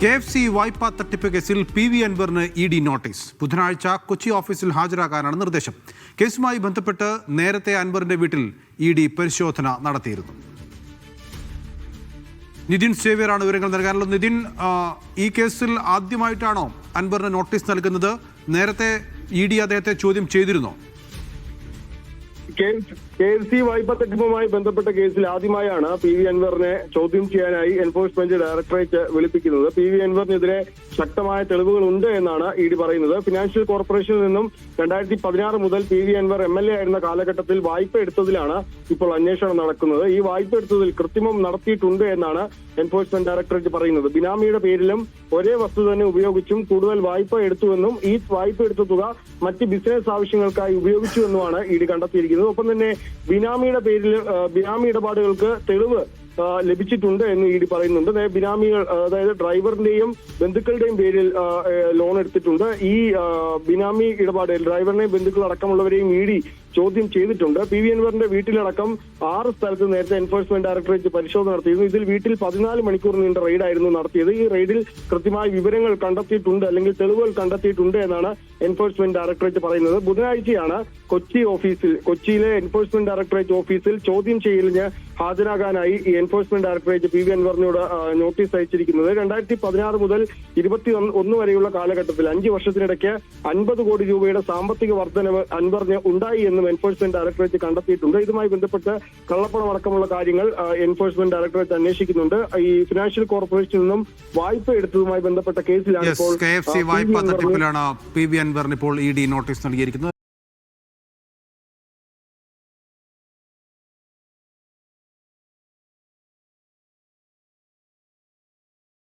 KFC വായ്പാ തട്ടിപ്പ് കേസിൽ PV അൻവറിന് ED നോട്ടീസ്. ബുധനാഴ്ച കൊച്ചി ഓഫീസിൽ ഹാജരാകാനാണ് നിർദ്ദേശം. കേസുമായി ബന്ധപ്പെട്ട് നേരത്തെ അൻവറിന്റെ വീട്ടിൽ ED പരിശോധന നടത്തിയിരുന്നു. നിതിൻ സേവ്യറാണ് വിവരങ്ങൾ നൽകാനുള്ളത്. നിതിൻ, ഈ കേസിൽ ആദ്യമായിട്ടാണോ അൻവറിന് നോട്ടീസ് നൽകുന്നത്? നേരത്തെ ED അദ്ദേഹത്തെ ചോദ്യം ചെയ്തിരുന്നോ? KFC വായ്പാ തട്ടിപ്പുമായി ബന്ധപ്പെട്ട കേസിൽ ആദ്യമായാണ് PV അൻവറിനെ ചോദ്യം ചെയ്യാനായി എൻഫോഴ്സ്മെന്റ് ഡയറക്ടറേറ്റ് വിളിപ്പിക്കുന്നത്. PV അൻവറിനെതിരെ ശക്തമായ തെളിവുകൾ ഉണ്ട് എന്നാണ് ED പറയുന്നത്. ഫിനാൻഷ്യൽ കോർപ്പറേഷനിൽ നിന്നും 2016 മുതൽ PV അൻവർ MLA ആയിരുന്ന കാലഘട്ടത്തിൽ വായ്പ എടുത്തതിലാണ് ഇപ്പോൾ അന്വേഷണം നടക്കുന്നത്. ഈ വായ്പ എടുത്തതിൽ കൃത്രിമം നടത്തിയിട്ടുണ്ട് എന്നാണ് എൻഫോഴ്സ്മെന്റ് ഡയറക്ടറേറ്റ് പറയുന്നത്. ബിനാമിയുടെ പേരിലും ഒരേ വസ്തു തന്നെ ഉപയോഗിച്ചും കൂടുതൽ വായ്പ എടുത്തുവെന്നും ഈ വായ്പ എടുത്ത തുക മറ്റ് ബിസിനസ് ആവശ്യങ്ങൾക്കായി ഉപയോഗിച്ചുവെന്നുമാണ് ED കണ്ടെത്തിയിരിക്കുന്നത്. ഒപ്പം തന്നെ ബിനാമിയുടെ പേരിൽ ബിനാമി ഇടപാടുകൾക്ക് തെളിവ് ലഭിച്ചിട്ടുണ്ട് എന്ന് ED പറയുന്നുണ്ട്. ബിനാമികൾ, അതായത് ഡ്രൈവറിന്റെയും ബന്ധുക്കളുടെയും പേരിൽ ലോൺ എടുത്തിട്ടുണ്ട്. ഈ ബിനാമി ഇടപാടിൽ ഡ്രൈവറിനെയും ബന്ധുക്കൾ അടക്കമുള്ളവരെയും ED ചോദ്യം ചെയ്തിട്ടുണ്ട്. PV അൻവറിന്റെ വീട്ടിലടക്കം 6 സ്ഥലത്ത് നേരത്തെ എൻഫോഴ്സ്മെന്റ് ഡയറക്ടറേറ്റ് പരിശോധന നടത്തിയിരുന്നു. ഇതിൽ വീട്ടിൽ 14 മണിക്കൂർ നീണ്ട റെയ്ഡായിരുന്നു നടത്തിയത്. ഈ റെയ്ഡിൽ കൃത്യമായ വിവരങ്ങൾ കണ്ടെത്തിയിട്ടുണ്ട്, അല്ലെങ്കിൽ തെളിവുകൾ കണ്ടെത്തിയിട്ടുണ്ട് എന്നാണ് എൻഫോഴ്സ്മെന്റ് ഡയറക്ടറേറ്റ് പറയുന്നത്. ബുധനാഴ്ചയാണ് കൊച്ചിയിലെ എൻഫോഴ്സ്മെന്റ് ഡയറക്ടറേറ്റ് ഓഫീസിൽ ചോദ്യം ചെയ്യലിന് ഹാജരാകാനായി ഈ എൻഫോഴ്സ്മെന്റ് ഡയറക്ടറേറ്റ് PV അൻവറിനോട് നോട്ടീസ് അയച്ചിരിക്കുന്നത്. 2016 മുതൽ 2021 വരെയുള്ള കാലഘട്ടത്തിൽ 5 വർഷത്തിനിടയ്ക്ക് 50 കോടി രൂപയുടെ സാമ്പത്തിക വർധനവ് അൻവറിന് ഉണ്ടായി എന്നും എൻഫോഴ്സ്മെന്റ് ഡയറക്ടറേറ്റ് കണ്ടെത്തിയിട്ടുണ്ട്. ഇതുമായി ബന്ധപ്പെട്ട് കള്ളപ്പണം അടക്കമുള്ള കാര്യങ്ങൾ എൻഫോഴ്സ്മെന്റ് ഡയറക്ടറേറ്റ് അന്വേഷിക്കുന്നുണ്ട്. ഈ ഫിനാൻഷ്യൽ കോർപ്പറേഷനിൽ നിന്നും വായ്പ എടുത്തതുമായി ബന്ധപ്പെട്ട കേസിലാണ് ഇപ്പോൾ KFC വായ്പാ തട്ടിപ്പിലാണ് PV അൻവറിന് ഇപ്പോൾ ED നോട്ടീസ് നൽകിയിരിക്കുന്നത്.